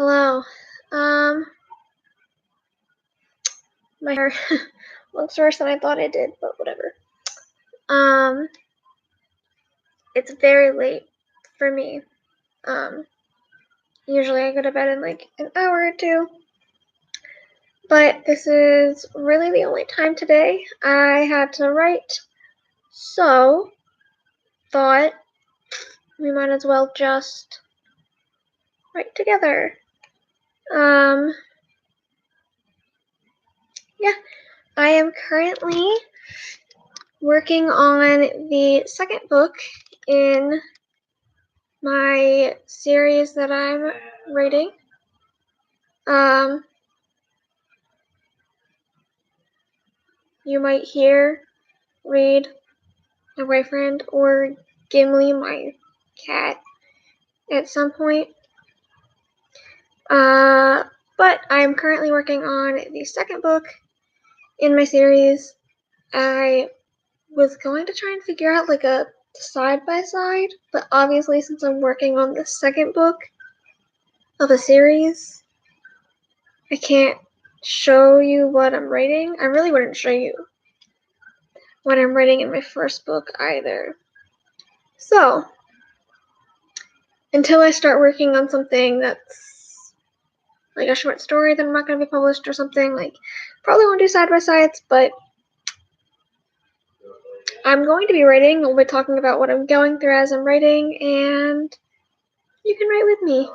Hello. My hair looks worse than I thought it did, but whatever. It's very late for me. Usually I go to bed in like an hour or two, but this is really the only time today I had to write, so thought we might as well just write together. Yeah, I am currently working on the second book in my series that I'm writing. You might hear, read, my boyfriend, or Gimli, my cat, at some point. But I'm currently working on the second book in my series. I was going to try and figure out like a side-by-side, but obviously since I'm working on the second book of a series, I can't show you what I'm writing. I really wouldn't show you what I'm writing in my first book either. So, until I start working on something that's like a short story that I'm not going to be published or something, like, probably won't do side-by-sides, but I'm going to be writing. I'll be talking about what I'm going through as I'm writing, and you can write with me.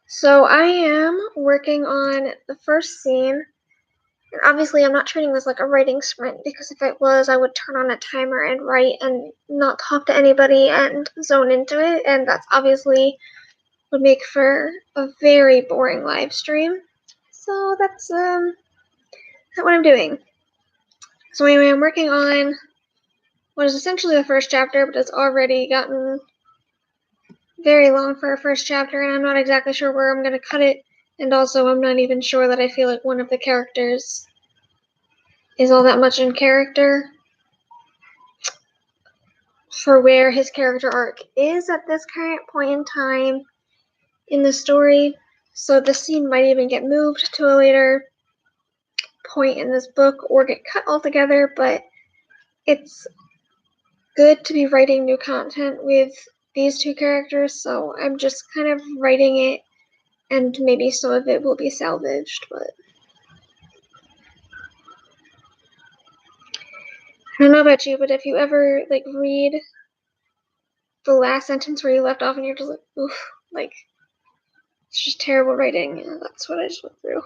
So I am working on the first scene. And obviously, I'm not treating this like a writing sprint, because if it was, I would turn on a timer and write and not talk to anybody and zone into it, and that's obviously would make for a very boring live stream. So that's what I'm doing. So anyway, I'm working on what is essentially the first chapter, but it's already gotten very long for a first chapter, and I'm not exactly sure where I'm going to cut it, and also I'm not even sure that I feel like one of the characters is all that much in character for where his character arc is at this current point in time in the story. So the scene might even get moved to a later point in this book or get cut altogether, but it's good to be writing new content with these two characters, so I'm just kind of writing it, and maybe some of it will be salvaged, but I don't know about you, but if you ever like read the last sentence where you left off and you're just like, oof, like, it's just terrible writing, and that's what I just went through.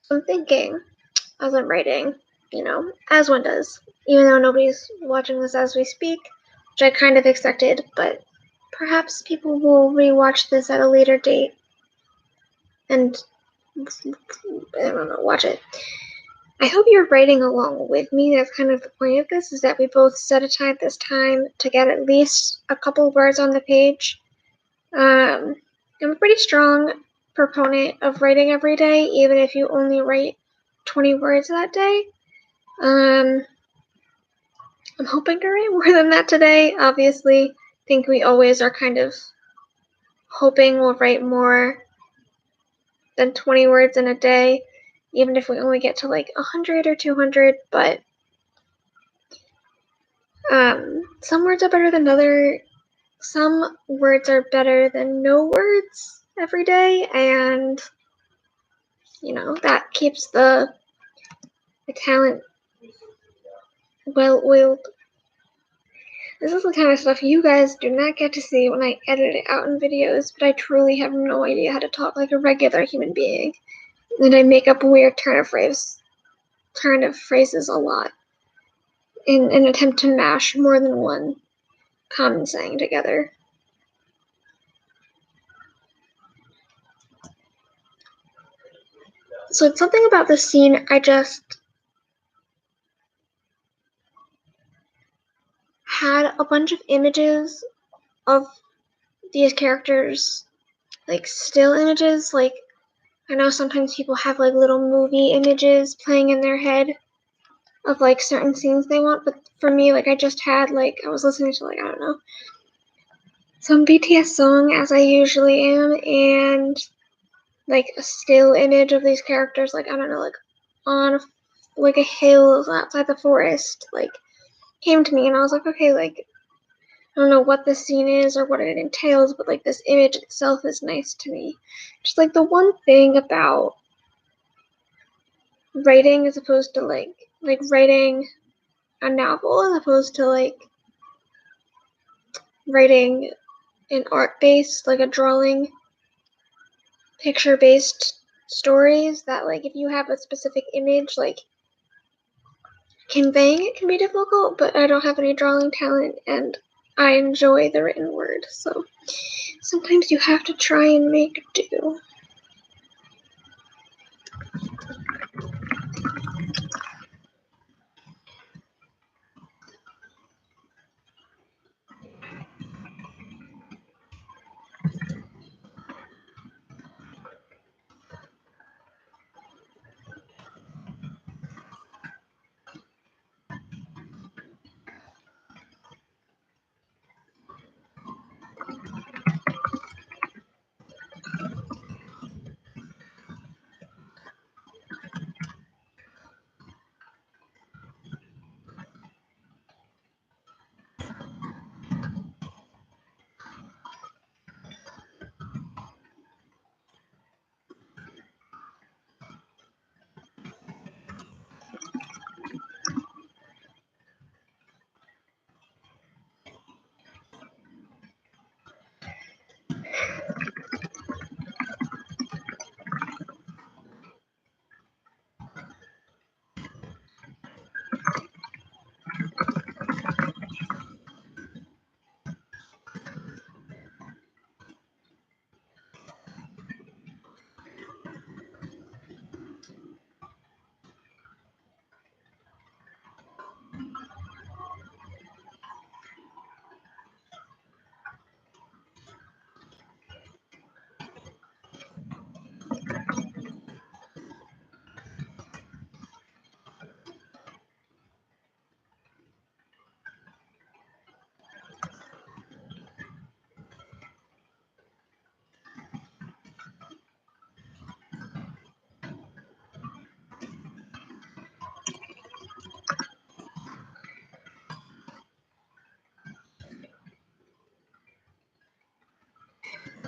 I'm thinking, as I'm writing, as one does. Even though nobody's watching this as we speak, which I kind of expected, but perhaps people will rewatch this at a later date and, I don't know, watch it. I hope you're writing along with me. That's kind of the point of this, is that we both set aside this time to get at least a couple words on the page. I'm a pretty strong proponent of writing every day, even if you only write 20 words that day. I'm hoping to write more than that today. Obviously, I think we always are kind of hoping we'll write more than 20 words in a day, even if we only get to like 100 or 200, but some words are better than others. Some words are better than no words every day, and that keeps the talent well-oiled. This is the kind of stuff you guys do not get to see when I edit it out in videos, but I truly have no idea how to talk like a regular human being. And I make up weird turn of phrases a lot in an attempt to mash more than one common saying together. So it's something about this scene I just had a bunch of images of these characters, like still images. Like, I know sometimes people have like little movie images playing in their head of like certain scenes they want, but for me, like I just had like, I was listening to like, I don't know, some BTS song as I usually am, and like a still image of these characters, like, I don't know, like on like a hill outside the forest, like came to me, and I was like, okay, like I don't know what this scene is or what it entails, but like this image itself is nice to me. Just like the one thing about writing as opposed to like writing a novel as opposed to like writing an art-based, like a drawing, picture-based stories, that like if you have a specific image, like conveying it can be difficult, but I don't have any drawing talent and I enjoy the written word, so sometimes you have to try and make do.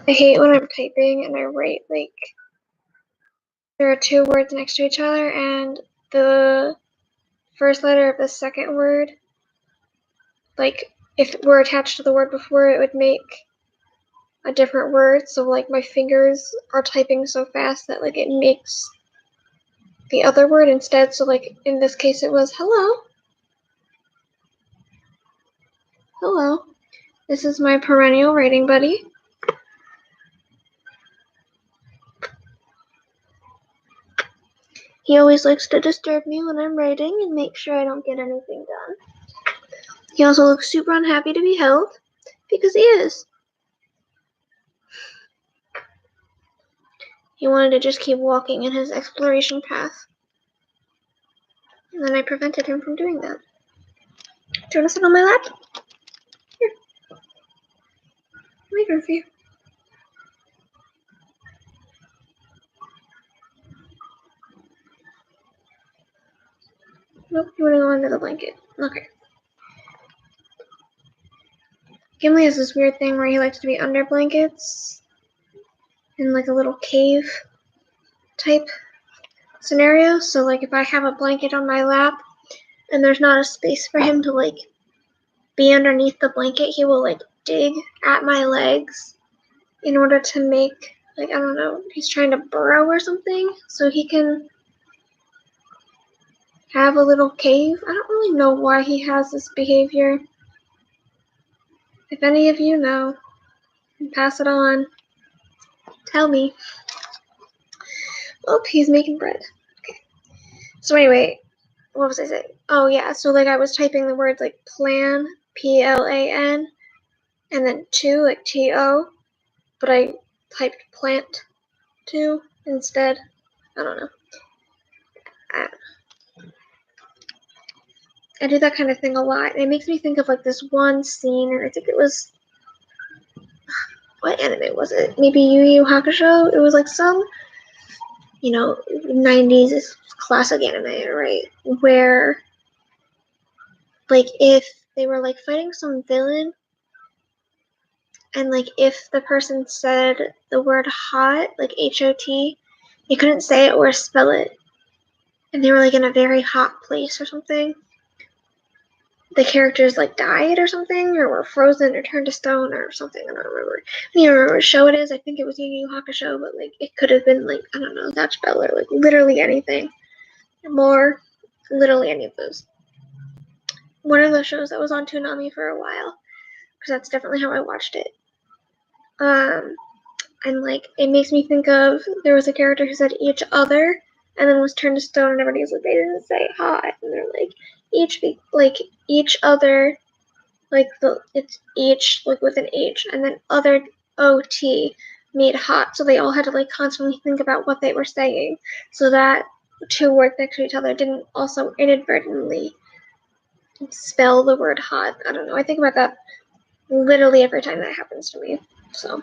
I hate when I'm typing and I write like there are two words next to each other and the first letter of the second word, like if it were attached to the word before, it would make a different word. So like my fingers are typing so fast that like it makes the other word instead. So like in this case it was hello. Hello. This is my perennial writing buddy. He always likes to disturb me when I'm writing and make sure I don't get anything done. He also looks super unhappy to be held, because he is. He wanted to just keep walking in his exploration path. And then I prevented him from doing that. Do you want to sit on my lap? Here. Make room for you. Nope, you want to go under the blanket. Okay. Gimli has this weird thing where he likes to be under blankets in like a little cave type scenario. So like if I have a blanket on my lap and there's not a space for him to like be underneath the blanket, he will like dig at my legs in order to make, like, I don't know, he's trying to burrow or something so he can have a little cave. I don't really know why he has this behavior. If any of you know, pass it on. Tell me. Oh, he's making bread. Okay. So anyway, what was I saying? Oh yeah, so like I was typing the words like plan, P-L-A-N, and then to, like T-O, but I typed plant to instead. I don't know. I do that kind of thing a lot. And it makes me think of like this one scene, and I think it was, what anime was it? Maybe Yu Yu Hakusho? It was like some, 90s classic anime, right? Where, like, if they were like fighting some villain, and like if the person said the word hot, like H-O-T, they couldn't say it or spell it. And they were like in a very hot place or something. The characters like died or something, or were frozen or turned to stone or something. I don't remember. I don't even remember what show it is. I think it was Yu Yu Hakusho, but like it could have been like, I don't know, Dutch Bell or like literally anything. More, literally any of those. One of those shows that was on Toonami for a while, because that's definitely how I watched it. And like it makes me think of, there was a character who said each other and then was turned to stone, and everybody was like, they didn't say hot, and they're like each other, like it's each like with an H, and then other OT made hot, so they all had to like constantly think about what they were saying, so that two words next to each other didn't also inadvertently spell the word hot. I don't know. I think about that literally every time that happens to me. So.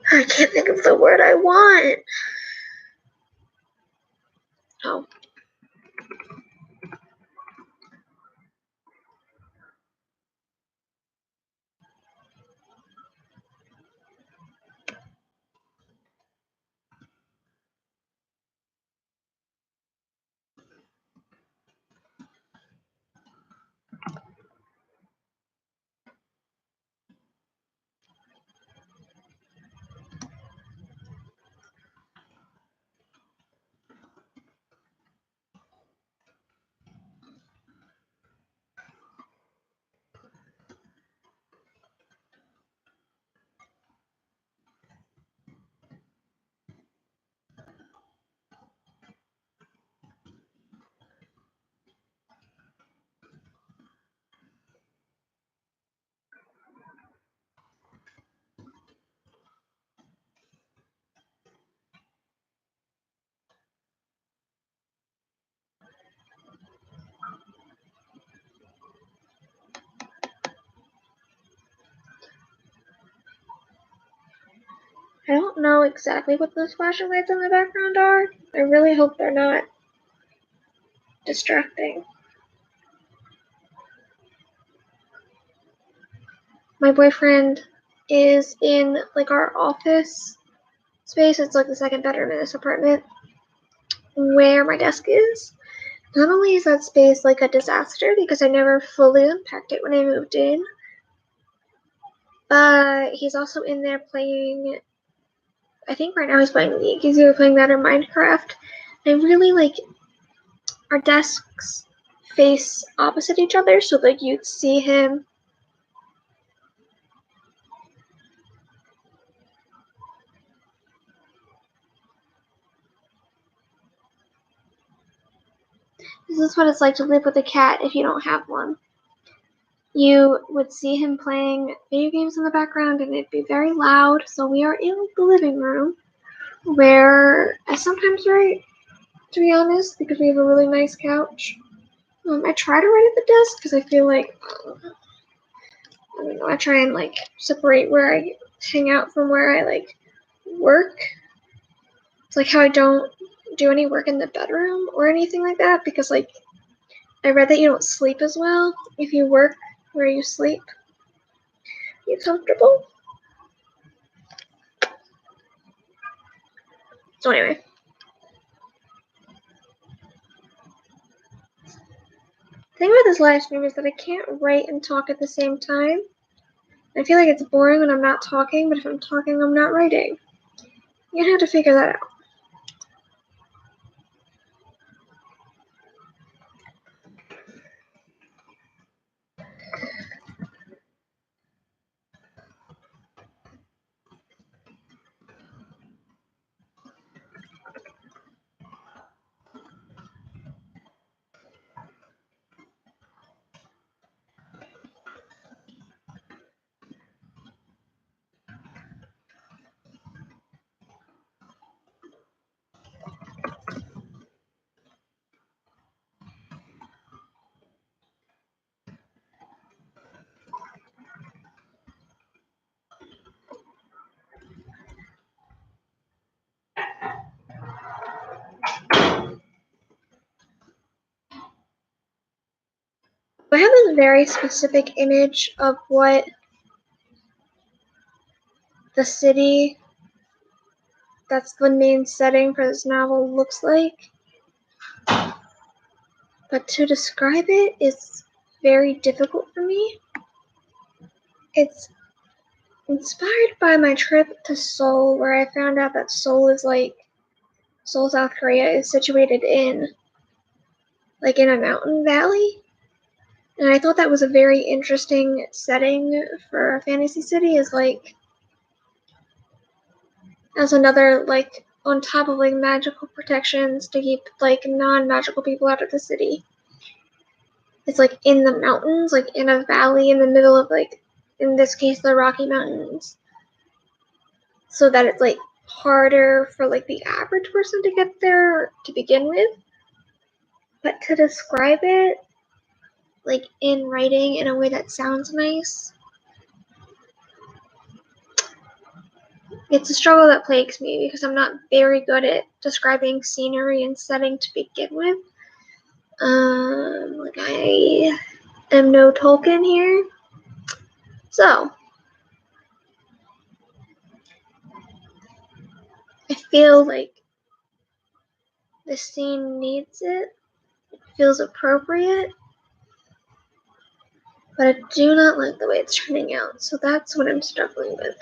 I can't think of the word I want. Oh. I don't know exactly what those flashing lights in the background are. I really hope they're not distracting. My boyfriend is in like our office space. It's like the second bedroom in this apartment where my desk is. Not only is that space like a disaster because I never fully unpacked it when I moved in, but he's also in there playing, I think right now he's playing League. He's either playing that or Minecraft. I really like our desks face opposite each other, so like you'd see him. This is what it's like to live with a cat if you don't have one. You would see him playing video games in the background and it'd be very loud. So we are in the living room where I sometimes write, to be honest, because we have a really nice couch. I try to write at the desk because I feel like, I don't know, I try and like separate where I hang out from where I like work. It's like how I don't do any work in the bedroom or anything like that because like I read that you don't sleep as well if you work where you sleep. Are you comfortable? So anyway. The thing about this live stream is that I can't write and talk at the same time. I feel like it's boring when I'm not talking, but if I'm talking, I'm not writing. You're gonna have to figure that out. I have this very specific image of what the city that's the main setting for this novel looks like. But to describe it is very difficult for me. It's inspired by my trip to Seoul, where I found out that Seoul, South Korea, is situated in a mountain valley. And I thought that was a very interesting setting for a fantasy city, as another, on top of, magical protections to keep, non-magical people out of the city. It's, in the mountains, in a valley in the middle of, in this case, the Rocky Mountains. So that it's, harder for, the average person to get there to begin with. But to describe it, in writing in a way that sounds nice, it's a struggle that plagues me because I'm not very good at describing scenery and setting to begin with. I am no Tolkien here. So, I feel like this scene needs it. It feels appropriate. But I do not like the way it's turning out. So that's what I'm struggling with.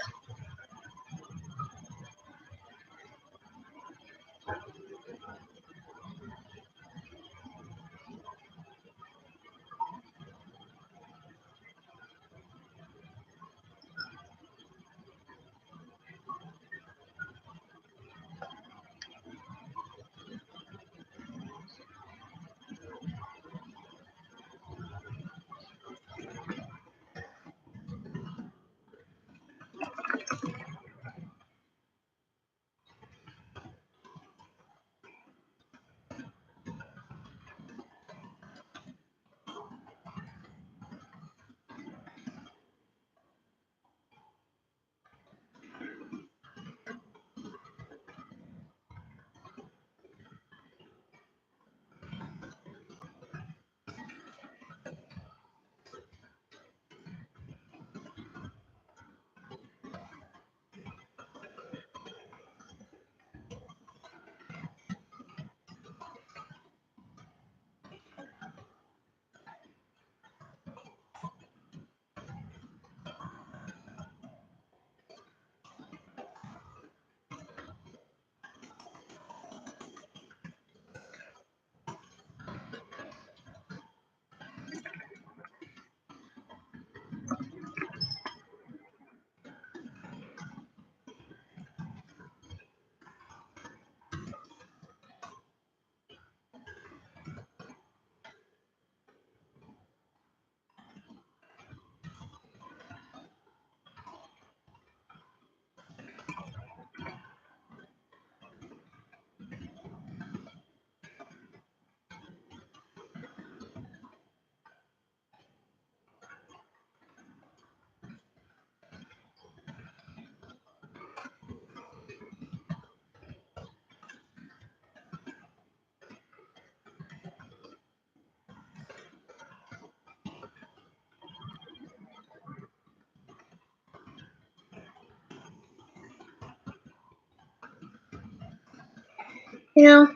You know,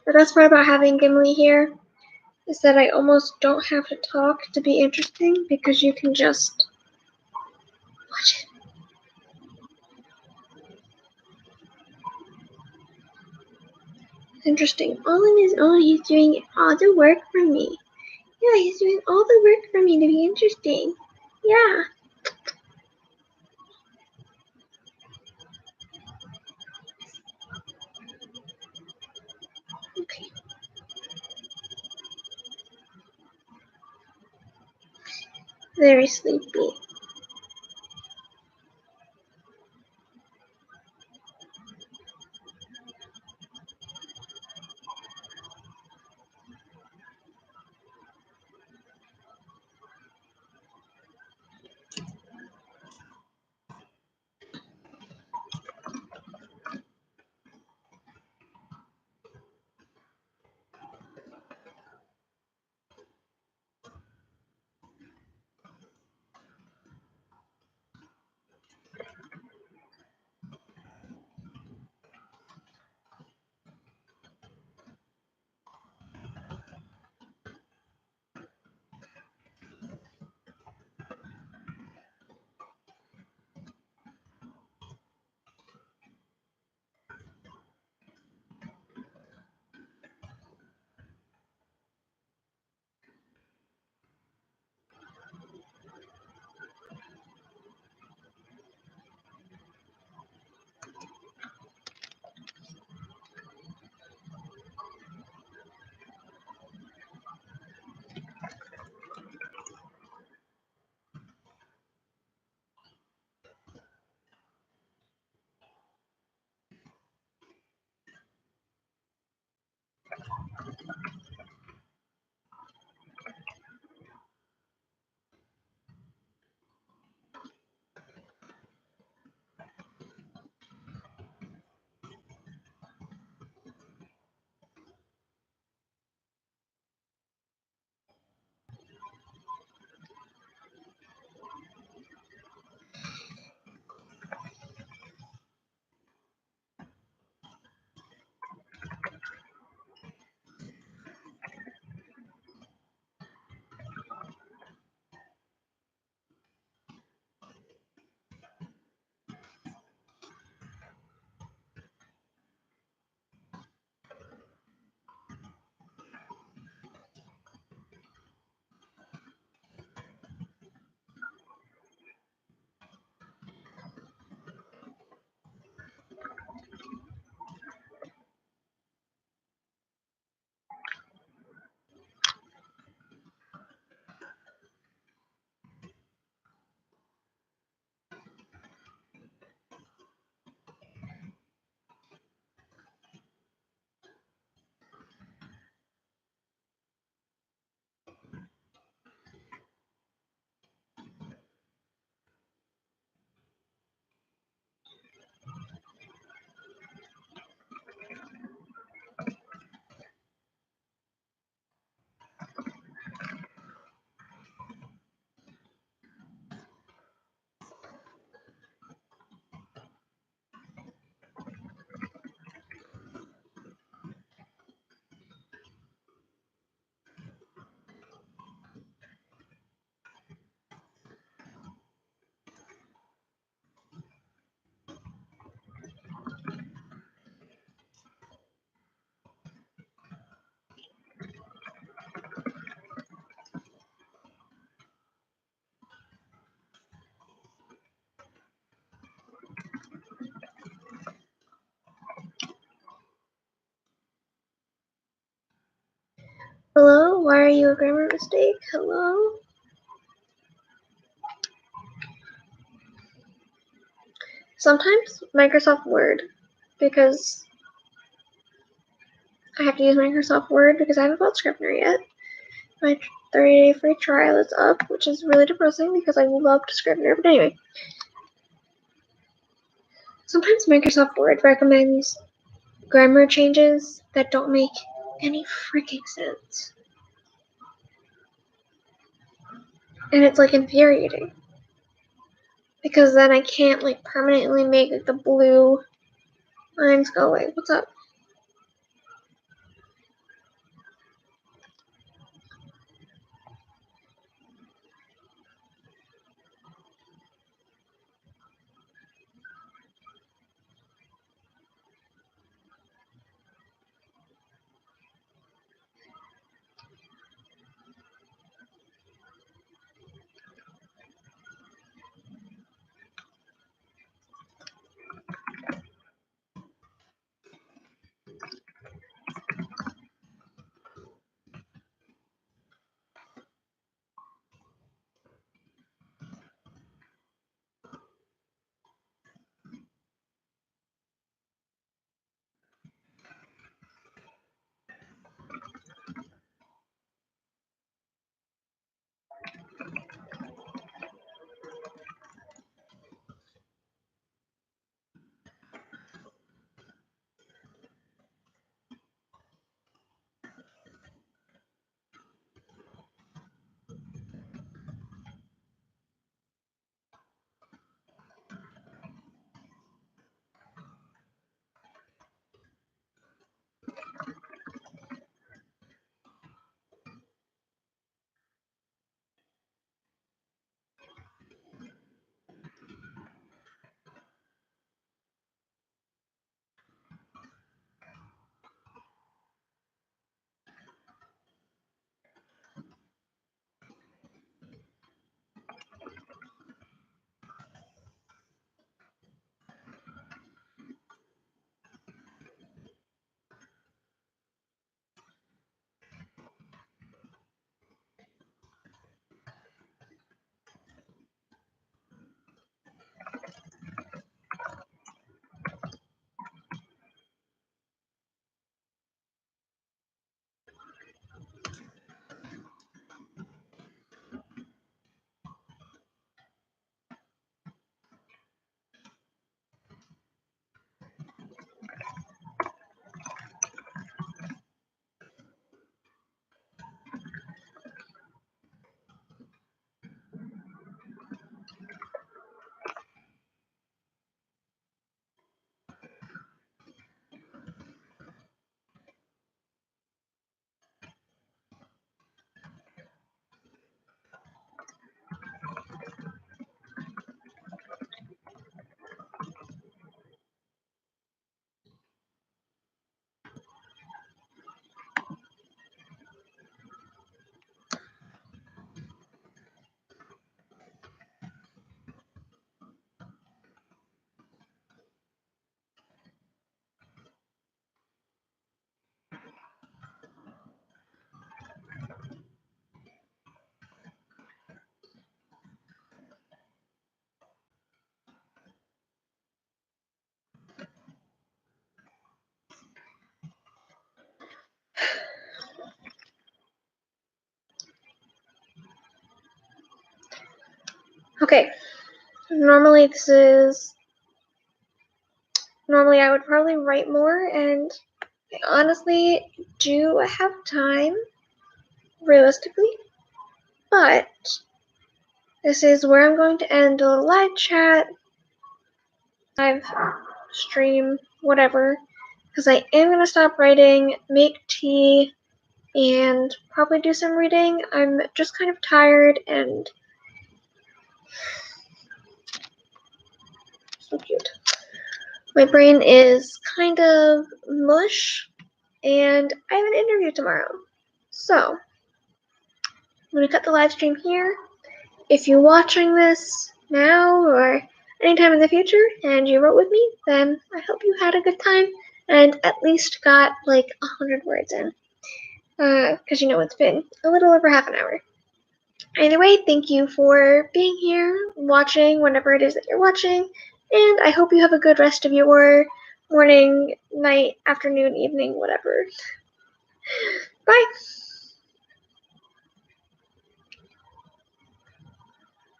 the best part about having Gimli here is that I almost don't have to talk to be interesting because you can just watch it. Interesting. He's doing all the work for me. Yeah, he's doing all the work for me to be interesting. Yeah. Okay. Very sleepy. Hello? Why are you a grammar mistake? Hello? Sometimes Microsoft Word, because I have to use Microsoft Word because I haven't bought Scrivener yet. My 30-day free trial is up, which is really depressing because I loved Scrivener. But anyway, sometimes Microsoft Word recommends grammar changes that don't make any freaking sense. And it's like infuriating. Because then I can't like permanently make like the blue lines go away. What's up? Okay, normally I would probably write more, and I honestly do have time, realistically, but this is where I'm going to end a live chat, live stream, whatever, because I am going to stop writing, make tea, and probably do some reading. I'm just kind of tired and so cute. My brain is kind of mush, and I have an interview tomorrow. So, I'm going to cut the live stream here. If you're watching this now or anytime in the future and you wrote with me, then I hope you had a good time and at least got like 100 words in. Because it's been a little over half an hour. Anyway, thank you for being here, watching whenever it is that you're watching, and I hope you have a good rest of your morning, night, afternoon, evening, whatever. Bye!